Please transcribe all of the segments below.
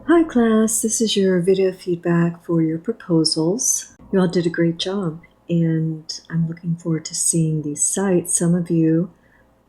Hi class, this is your video feedback for your proposals. You all did a great job and I'm looking forward to seeing these sites. Some of you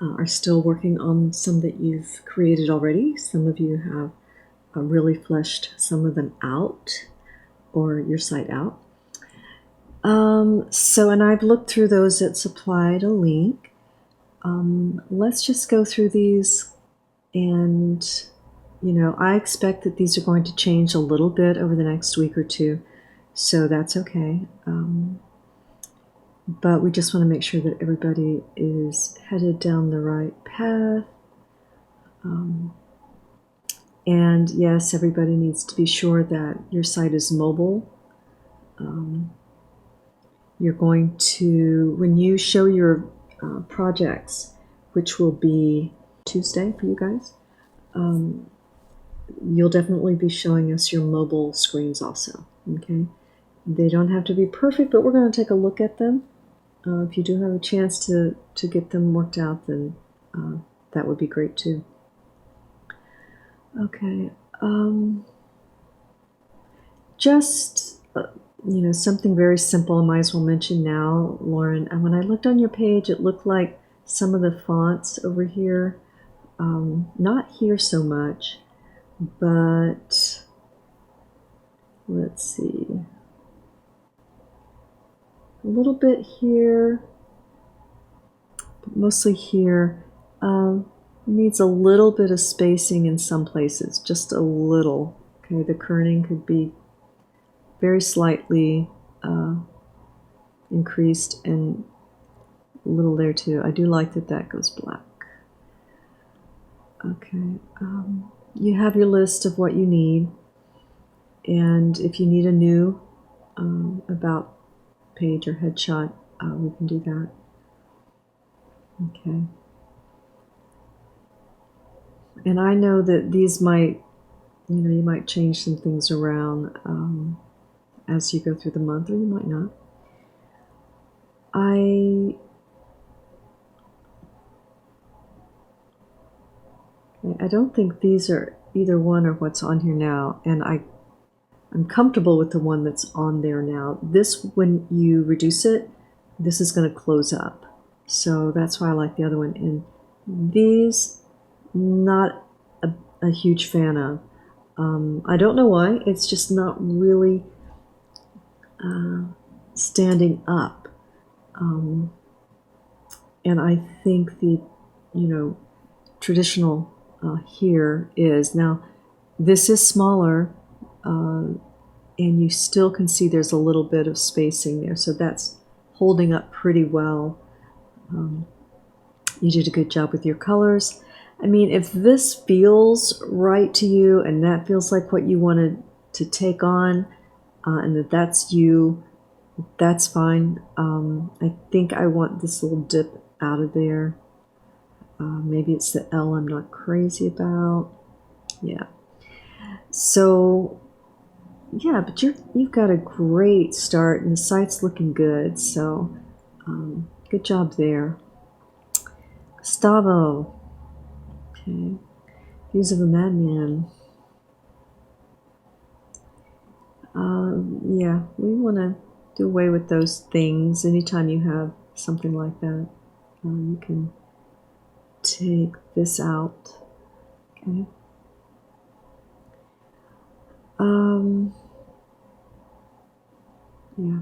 are still working on some that you've created already. Some of you have really fleshed some of them out or your site out. And I've looked through those that supplied a link. Let's just go through these and I expect that these are going to change a little bit over the next week or two, so that's okay. But we just want to make sure that everybody is headed down the right path. And yes, everybody needs to be sure that your site is mobile. You're going to, when you show your projects, which will be Tuesday for you guys, you'll definitely be showing us your mobile screens also, okay? They don't have to be perfect, but we're going to take a look at them. If you do have a chance to get them worked out, then that would be great too. Okay, just something very simple I might as well mention now, Lauren. And when I looked on your page, it looked like some of the fonts over here, not here so much, but let's see, a little bit here, but mostly here. Needs a little bit of spacing in some places, just a little. Okay, the kerning could be very slightly increased and a little there too. I do like that that goes black. Okay, you have your list of what you need, and if you need a new about page or headshot, we can do that. Okay. And I know that these might, you might change some things around as you go through the month, or you might not. I don't think these are either one or what's on here now, and I'm comfortable with the one that's on there now. This, when you reduce it, this is going to close up. So that's why I like the other one. And these, not a huge fan of. I don't know why. It's just not really standing up. And I think the, traditional here is, now this is smaller, and you still can see there's a little bit of spacing there. So that's holding up pretty well. You did a good job with your colors. I mean, if this feels right to you and that feels like what you wanted to take on, and that's you, that's fine. I think I want this little dip out of there. Maybe it's the L I'm not crazy about. Yeah. So, yeah, but you've got a great start and the site's looking good. So, good job there. Gustavo. Okay. Views of a Madman. Yeah, we want to do away with those things. Anytime you have something like that, you can take this out. Okay. Yeah.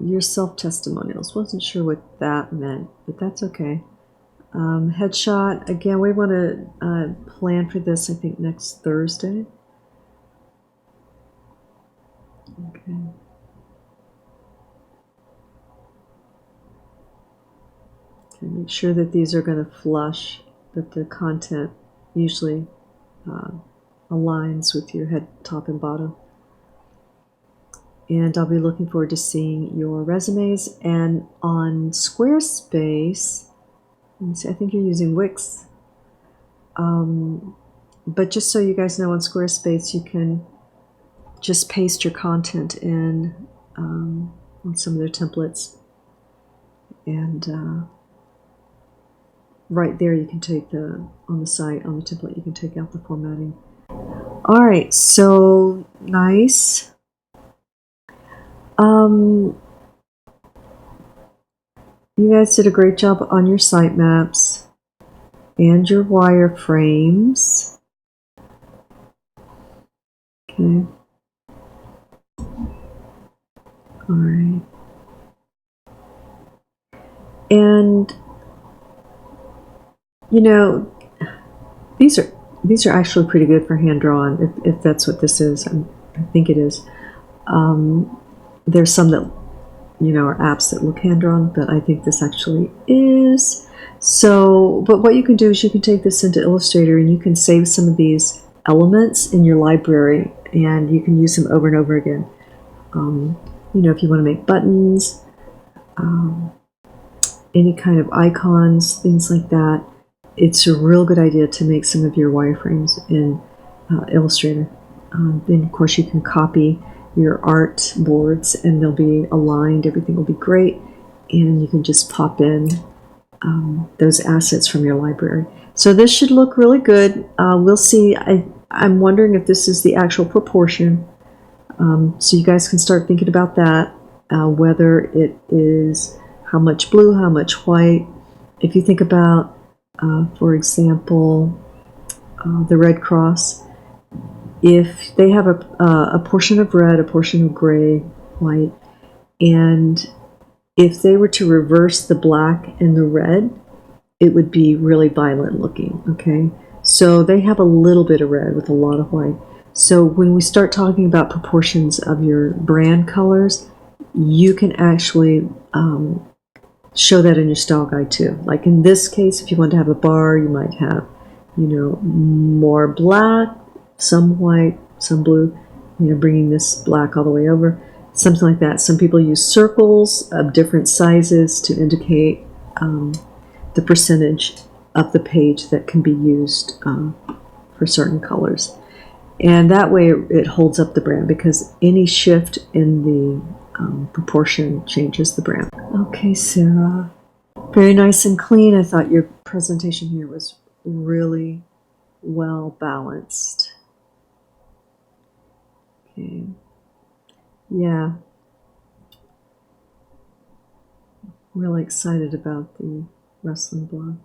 Your self-testimonials. Wasn't sure what that meant, but that's okay. Headshot. Again, we want to plan for this, I think, next Thursday. Okay. Okay, make sure that these are going to flush, that the content usually aligns with your head, top, and bottom. And I'll be looking forward to seeing your resumes. And on Squarespace, let me see, I think you're using Wix. But just so you guys know, on Squarespace, you can just paste your content in on some of their templates. And right there you can take on the site, on the template, you can take out the formatting. All right, so nice. You guys did a great job on your sitemaps and your wireframes. Okay. All right. And you know, these are actually pretty good for hand drawn, if that's what this is. I think it is. There's some that are apps that look hand drawn, but I think this actually is. So, but what you can do is you can take this into Illustrator and you can save some of these elements in your library, and you can use them over and over again. If you want to make buttons, any kind of icons, things like that, it's a real good idea to make some of your wireframes in Illustrator. Then, of course, you can copy your art boards and they'll be aligned, everything will be great, and you can just pop in those assets from your library. So this should look really good. We'll see. I'm wondering if this is the actual proportion. So you guys can start thinking about that, whether it is how much blue, how much white. If you think about, for example, the Red Cross, if they have a portion of red, a portion of gray, white, and if they were to reverse the black and the red, it would be really violent looking, okay? So they have a little bit of red with a lot of white. So when we start talking about proportions of your brand colors, you can actually show that in your style guide too. Like in this case, if you want to have a bar, you might have, more black, some white, some blue, bringing this black all the way over, something like that. Some people use circles of different sizes to indicate the percentage of the page that can be used for certain colors. And that way it holds up the brand, because any shift in the proportion changes the brand. Okay, Sarah. Very nice and clean. I thought your presentation here was really well balanced. Okay. Yeah. Really excited about the wrestling blog.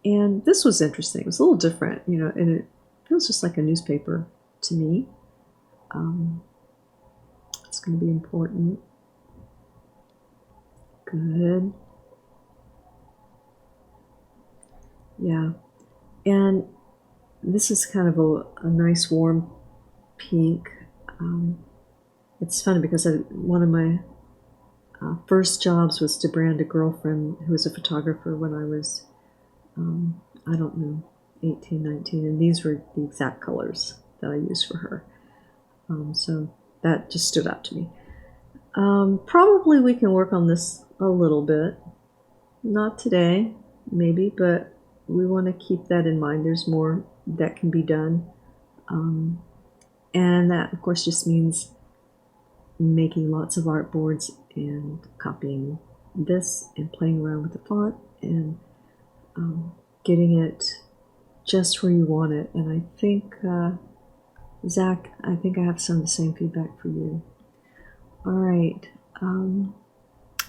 And this was interesting. It was a little different, and it feels just like a newspaper to me. It's going to be important. Good. Yeah. And this is kind of a nice warm pink. It's funny because one of my first jobs was to brand a girlfriend who was a photographer when I was, I don't know, 18, 19, and these were the exact colors that I used for her. So that just stood out to me. Probably we can work on this a little bit. Not today, maybe, but we want to keep that in mind. There's more that can be done. And that, of course, just means making lots of artboards and copying this and playing around with the font and getting it just where you want it. And I think, Zach, I think I have some of the same feedback for you. All right.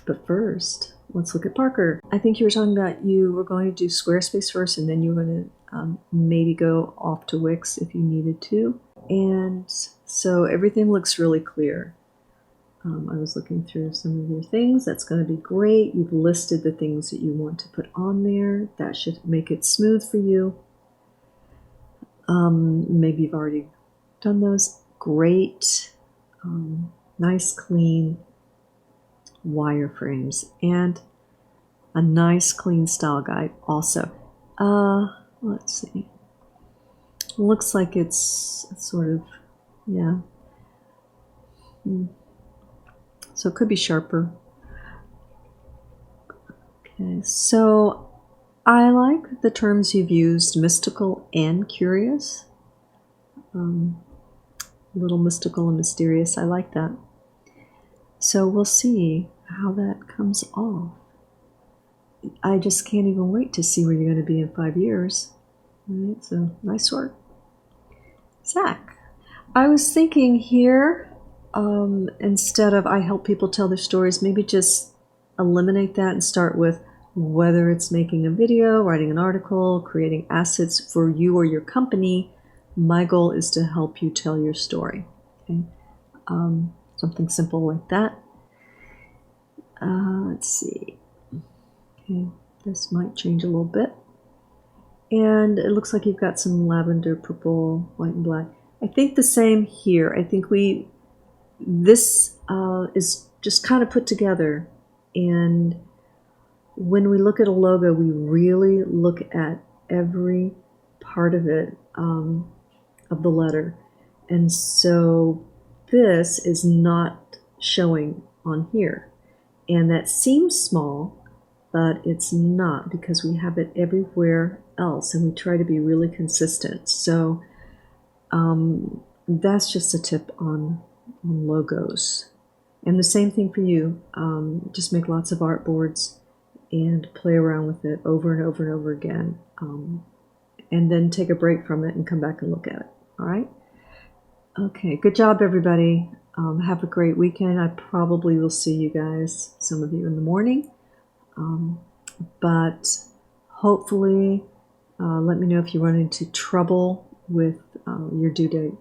But first, let's look at Parker. I think you were talking about you were going to do Squarespace first, and then you were going to maybe go off to Wix if you needed to. And so everything looks really clear. I was looking through some of your things. That's going to be great. You've listed the things that you want to put on there. That should make it smooth for you. Maybe you've already done those. Great. Nice, clean wireframes and a nice, clean style guide also. Let's see. Looks like it's sort of, yeah. So it could be sharper. Okay, so I like the terms you've used, mystical and curious. A little mystical and mysterious. I like that. So we'll see how that comes off. I just can't even wait to see where you're going to be in 5 years. All right, so nice work. Zach, I was thinking here, instead of I help people tell their stories, maybe just eliminate that and start with whether it's making a video, writing an article, creating assets for you or your company. My goal is to help you tell your story. Okay, something simple like that. Let's see. Okay, this might change a little bit. And it looks like you've got some lavender, purple, white, and black. I think the same here. I think this is just kind of put together. And when we look at a logo, we really look at every part of it, of the letter. And so this is not showing on here. And that seems small, but it's not, because we have it everywhere else and we try to be really consistent. So that's just a tip on logos. And the same thing for you. Just make lots of artboards and play around with it over and over and over again. And then take a break from it and come back and look at it. All right? Okay, good job, everybody. Have a great weekend. I probably will see you guys, some of you, in the morning. But hopefully, let me know if you run into trouble with your due date,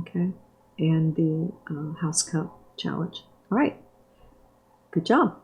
okay, and the House Cup challenge. All right, good job.